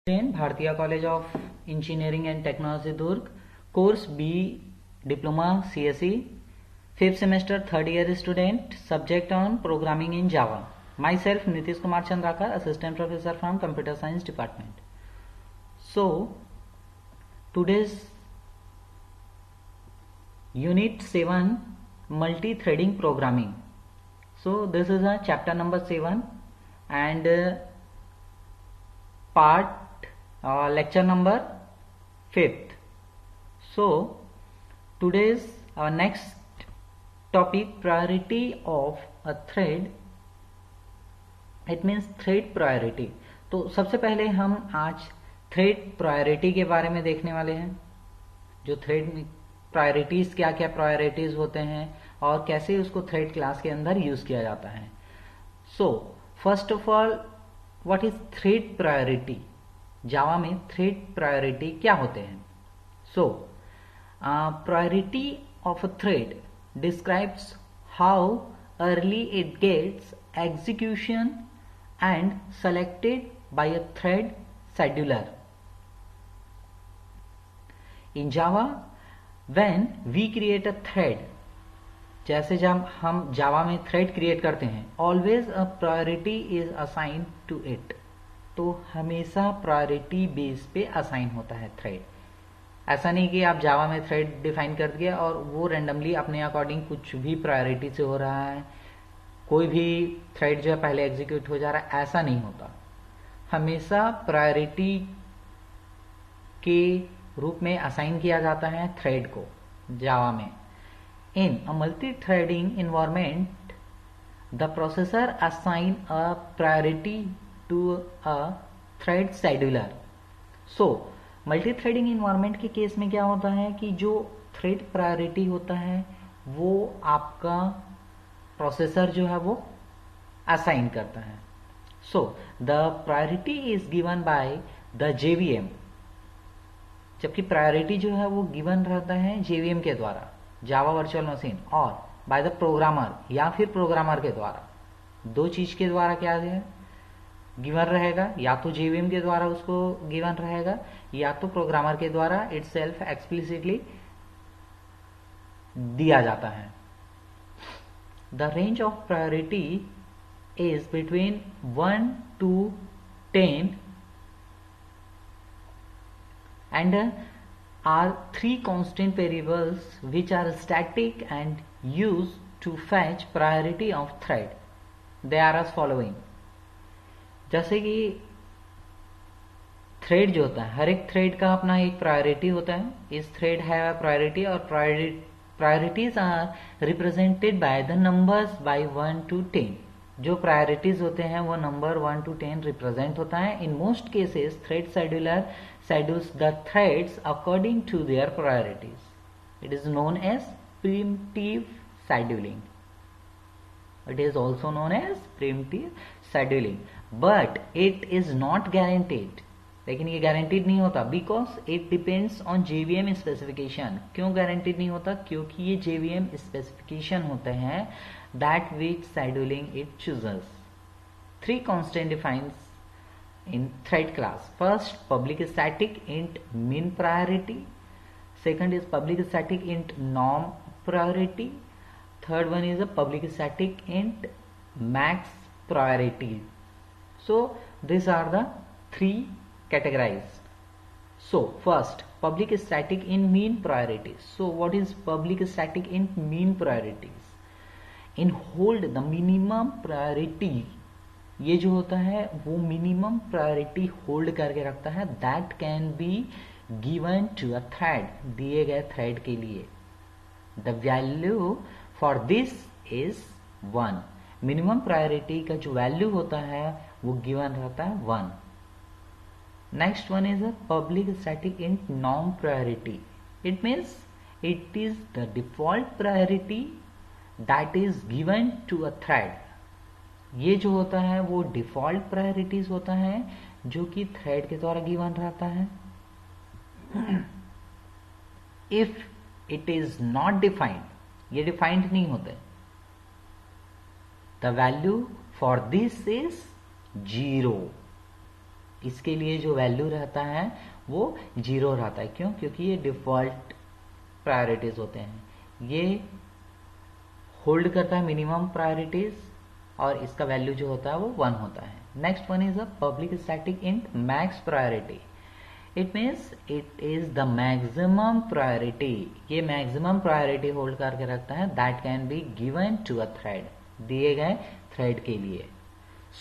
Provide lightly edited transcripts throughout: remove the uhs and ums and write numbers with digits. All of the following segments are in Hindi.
भारतीय college of engineering and technology Durg, course B diploma CSE, 5th semester 3rd year student, subject on programming in Java. Myself Nitish Kumar Chandrakar, assistant professor from computer science department. So today's unit 7, multi-threading programming. So this is a chapter number 7 and part lecture number 5th. So today's our next topic, priority of a thread. It means thread priority. तो सबसे पहले हम आज थ्रेड प्रायोरिटी के बारे में देखने वाले हैं. जो थ्रेड में प्रायोरिटीज, क्या क्या प्रायोरिटीज होते हैं और कैसे उसको थ्रेड क्लास के अंदर यूज किया जाता है. So first of all, what is thread priority? Java में थ्रेड प्रायोरिटी क्या होते हैं? So priority of a thread describes how early it gets execution and selected by a thread scheduler. In Java, when we create a thread, जैसे जब हम जावा में थ्रेड क्रिएट करते हैं, always a priority is assign to it. तो हमेशा प्रायोरिटी बेस पे असाइन होता है थ्रेड. ऐसा नहीं कि आप जावा में थ्रेड डिफाइन कर दिया और वो रेंडमली अपने अकॉर्डिंग कुछ भी प्रायोरिटी से हो रहा है, कोई भी थ्रेड जो है पहले एग्जीक्यूट हो जा रहा है. ऐसा नहीं होता. हमेशा प्रायोरिटी के रूप में असाइन किया जाता है थ्रेड को जावा में. In a multi threading environment, the processor assign a priority to a thread scheduler. So multi threading environment के केस में क्या होता है कि जो थ्रेड प्रायोरिटी होता है वो आपका प्रोसेसर जो है वो असाइन करता है. So the priority is given by the JVM. जबकि प्रायोरिटी जो है वो गिवन रहता है JVM के द्वारा, जावा वर्चुअल मशीन, और बाय द प्रोग्रामर या फिर प्रोग्रामर के द्वारा. दो चीज के द्वारा क्या है गिवन रहेगा, या तो JVM के द्वारा उसको गिवन रहेगा या तो प्रोग्रामर के द्वारा इटसेल्फ एक्सप्लिसिटली दिया जाता है. The range of priority is between 1 to 10 and are three constant variables which are static and used to fetch priority of thread. They are as following. जैसे कि थ्रेड जो होता है, हर एक थ्रेड का अपना एक प्रायोरिटी होता है. इस थ्रेड है प्रायोरिटी, और priorities are represented by the numbers by 1 to 10. जो प्रायोरिटीज होते हैं वो नंबर 1 to 10 रिप्रेजेंट होता है. In most cases thread scheduler schedules the threads according to their priorities. It is known as primitive scheduling. It is also known as primitive scheduling, but it is not guaranteed. लेकिन ये गारंटीड नहीं होता, because it depends on JVM specification. क्यों गारंटीड नहीं होता? क्योंकि ये JVM स्पेसिफिकेशन होते हैं that which scheduling it chooses. Three constant defines in thread class. First, public static int min priority. Second is public static int norm priority. Third one is a public static int max priority. So these are the three categorized. So first, public static int mean priority. So what is public static int mean priorities? In hold the minimum priority. ये जो होता है वो मिनिमम प्रायोरिटी होल्ड करके रखता है. That can be given to a thread, दिए गए थ्रेड के लिए. The value for this is 1. Minimum priority का जो वैल्यू होता है वो गिवन रहता है 1. Next one is a public static int norm priority. It means it is the default priority that is given to a thread. ये जो होता है वो डिफॉल्ट प्रायोरिटीज होता है जो कि थ्रेड के द्वारा गिवन रहता है. If it is not defined, ये डिफाइंड नहीं होते, the value for this is 0. इसके लिए जो वैल्यू रहता है वो 0 रहता है। क्यों? क्योंकि ये डिफॉल्ट प्रायोरिटीज होते हैं। ये होल्ड करता है मिनिमम प्रायोरिटीज और इसका वैल्यू जो होता है वो 1 होता है। Next one is a public static int max priority. It means it is the maximum priority. ये मैक्सिमम प्रायोरिटी होल्ड करके रखता है that can be given to a thread, दिए गए थ्रेड के लिए।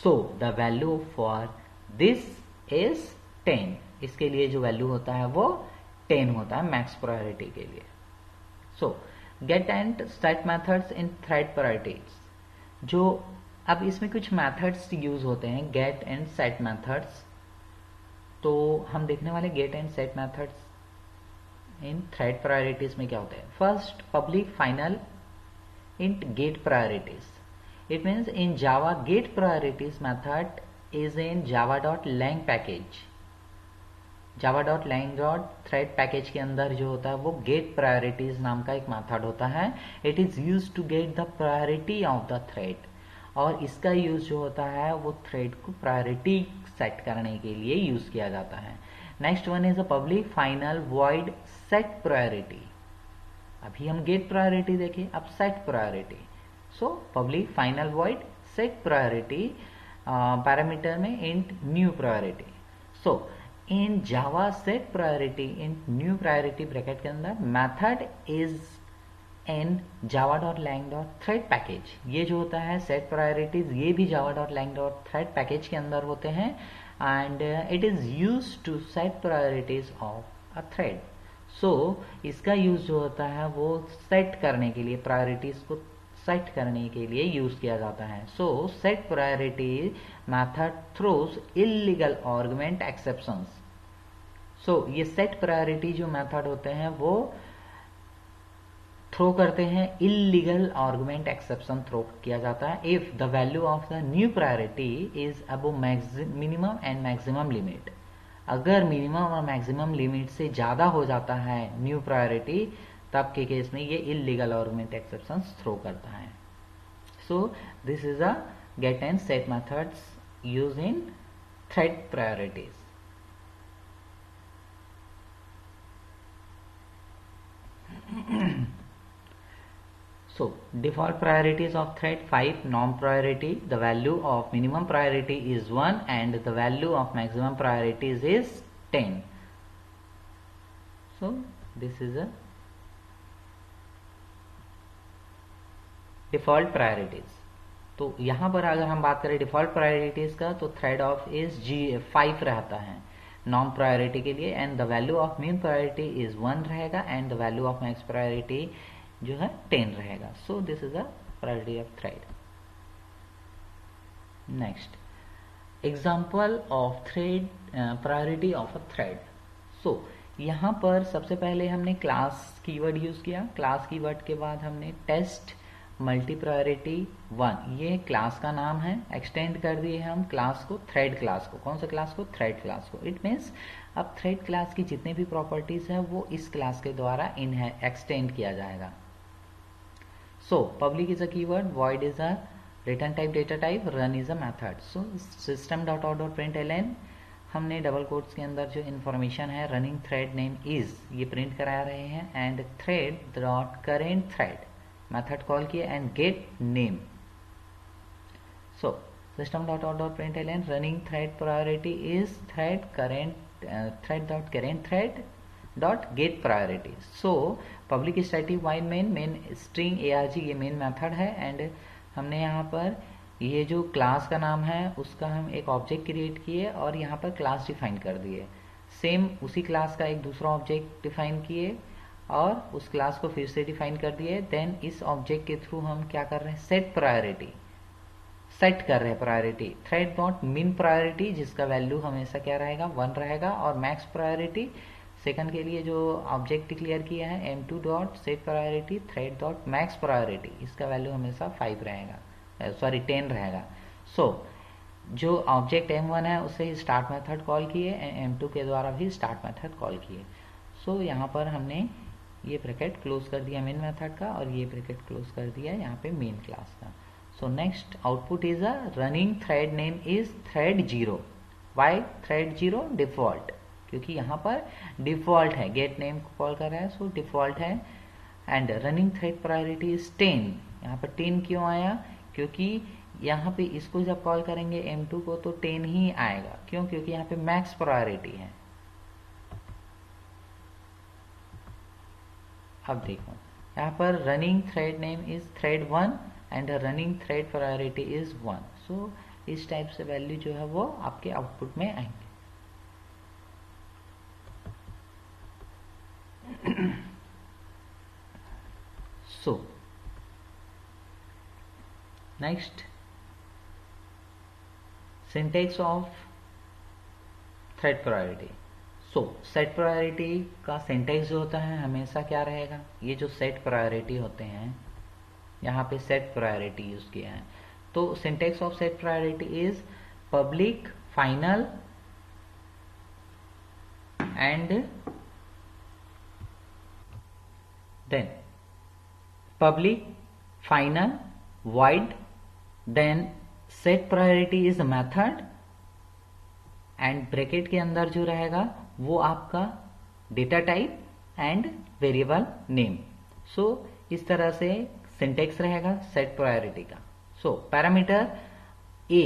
So the value for this is 10। इसके लिए जो वैल्यू होता है वो 10 होता है मैक्स प्रायोरिटी के लिए। सो gate and set methods in thread priorities. जो अब इसमें कुछ मेथड्स यूज होते हैं, गेट एंड सेट मेथड्स। तो हम देखने वाले get and set methods in thread priorities में क्या होता है। First, public final int get priorities. It means in Java, get priorities method is in java.lang package. java.lang.thread package के अंदर जो होता है वो get priorities नाम का एक मेथड होता है। It is used to get the priority of the thread. और इसका यूज जो होता है वो थ्रेड को प्रायोरिटी सेट करने के लिए यूज किया जाता है। Next one is a public final void set priority. अभी हम गेट प्रायोरिटी देखें, अब set priority. So public final void set priority parameter में int new priority. So in Java set priority int new priority bracket के अंदर method is in java.lang.thread package. ये जो होता है सेट प्रायोरिटीज, ये भी java.lang.thread पैकेज के अंदर होते हैं and it is use to set priorities of a thread. So इसका यूज जो होता है वो सेट करने के लिए, प्रायोरिटीज को सेट करने के लिए यूज किया जाता है। So set priority method throws illegal argument exceptions. So ये सेट प्रायोरिटी जो मेथड होते हैं वो थ्रो करते हैं इलीगल आर्गुमेंट एक्सेप्शन थ्रो किया जाता है if the value of the new priority is above minimum and maximum limit. अगर मिनिमम और मैक्सिमम लिमिट से ज्यादा हो जाता है न्यू प्रायोरिटी, तब के केस में ये इलीगल आर्गुमेंट एक्सेप्शंस थ्रो करता है। So this is a get and set methods use in thread priorities. So default priorities of thread 5 norm priority, the value of minimum priority is 1 and the value of maximum priorities is 10. So this is a default priorities. तो यहाँ पर अगर हम बात करें डिफॉल्ट प्रायोरिटीज का तो थ्रेड ऑफ इज G5 रहता है नॉर्म प्रायोरिटी के लिए and the value of min priority is 1 रहेगा and the value of max priority जो है 10 रहेगा। So this is a priority of thread. Next, example of thread priority of a thread. So यहाँ पर सबसे पहले हमने क्लास कीवर्ड यूज किया। क्लास कीवर्ड के बाद हमने टेस्ट मल्टी प्रायोरिटी 1, ये क्लास का नाम है। एक्सटेंड कर दिए हम क्लास को, थ्रेड क्लास को। कौन सा क्लास को? थ्रेड क्लास को। इट मीन्स अब थ्रेड क्लास की जितनी भी प्रॉपर्टीज है वो इस क्लास के द्वारा एक्सटेंड किया जाएगा। So public is a keyword, void is a return type, data type, run is a method. So system.out.println हमने डबल कोट्स के अंदर जो इन्फॉर्मेशन है रनिंग थ्रेड नेम इज ये प्रिंट करा रहे हैं and thread dot current thread method call किए and get name. So system.out.println running thread priority is thread current thread dot current thread dot get priority. So public static void main string arg ये मेन मेथड है एंड हमने यहाँ पर ये जो क्लास का नाम है उसका हम एक ऑब्जेक्ट क्रिएट किए और यहाँ पर क्लास डिफाइन कर दिए। सेम उसी क्लास का एक दूसरा ऑब्जेक्ट डिफाइन किए और उस क्लास को फिर से डिफाइन कर दिए। देन इस ऑब्जेक्ट के थ्रू हम क्या कर रहे हैं? सेट प्रायोरिटी सेट कर रहे हैं प्रायोरिटी थ्रेड डॉट मिन प्रायोरिटी जिसका वैल्यू हमेशा क्या रहेगा? 1 रहेगा और मैक्स प्रायोरिटी सेकंड के लिए जो ऑब्जेक्ट डिक्लेयर किया है m2 dot set priority thread dot max priority इसका वैल्यू हमेशा 5 रहेगा, सॉरी 10 रहेगा। सो जो ऑब्जेक्ट m1 है उसे स्टार्ट मेथड कॉल किए, m2 के द्वारा भी स्टार्ट मेथड कॉल किए। सो यहाँ पर हमने ये ब्रैकेट क्लोज कर दिया मेन मेथड का और ये ब्रैकेट क्लोज कर दिया यहाँ पे मेन क्लास का। So next output is a running thread name is thread 0। Why thread 0 default, क्योंकि यहाँ पर डिफॉल्ट है, गेट नेम को कॉल कर रहा है, सो डिफॉल्ट है। And running thread priority is 10, यहाँ पर 10 क्यों आया, क्योंकि यहाँ पे इसको जब कॉल करेंगे M2 को तो 10 ही आएगा, क्यों, क्योंकि यहाँ पे मैक्स प्रायोरिटी है। अब देखो यहाँ पर running thread name is thread 1 and running thread priority is 1, सो इस टाइप से वैल्यू जो है वो आपके आउटपुट में आएंगे। So next, syntax of thread priority. So set priority का syntax जो होता है हमेशा क्या रहेगा, ये जो set priority होते हैं, यहाँ पे set priority यूज किया है, तो syntax of set priority is public, final and then public, final, void, then set priority is a method and bracket के अंदर जो रहेगा वो आपका data type and variable name. So इस तरह से सिंटेक्स रहेगा सेट प्रायोरिटी का। So parameter a,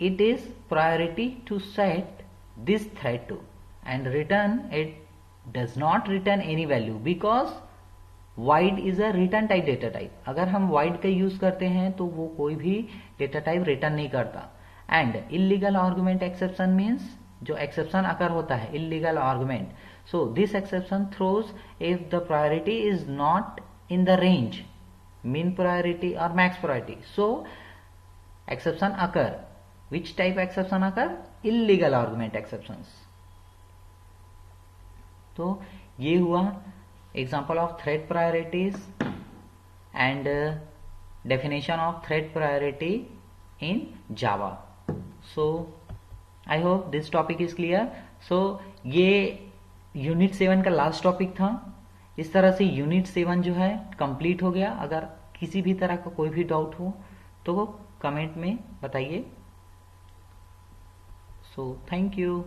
it is priority to set this thread to and return, it does not return any value because void is a return type data type. अगर हम वाइड का यूज करते हैं तो वो कोई भी डेटा टाइप रिटर्न नहीं करता। And illegal argument exception means जो एक्सेप्शन अकर होता है illegal argument, so this exception throws if the priority is not in the range min priority और max priority. So exception occur, which type exception occur, illegal argument exceptions. तो ये हुआ example of thread priorities and definition of thread priority in Java. So I hope this topic is clear. So ये यूनिट 7 का लास्ट टॉपिक था। इस तरह से यूनिट 7 जो है कंप्लीट हो गया। अगर किसी भी तरह का कोई भी डाउट हो तो कमेंट में बताइए। So thank you.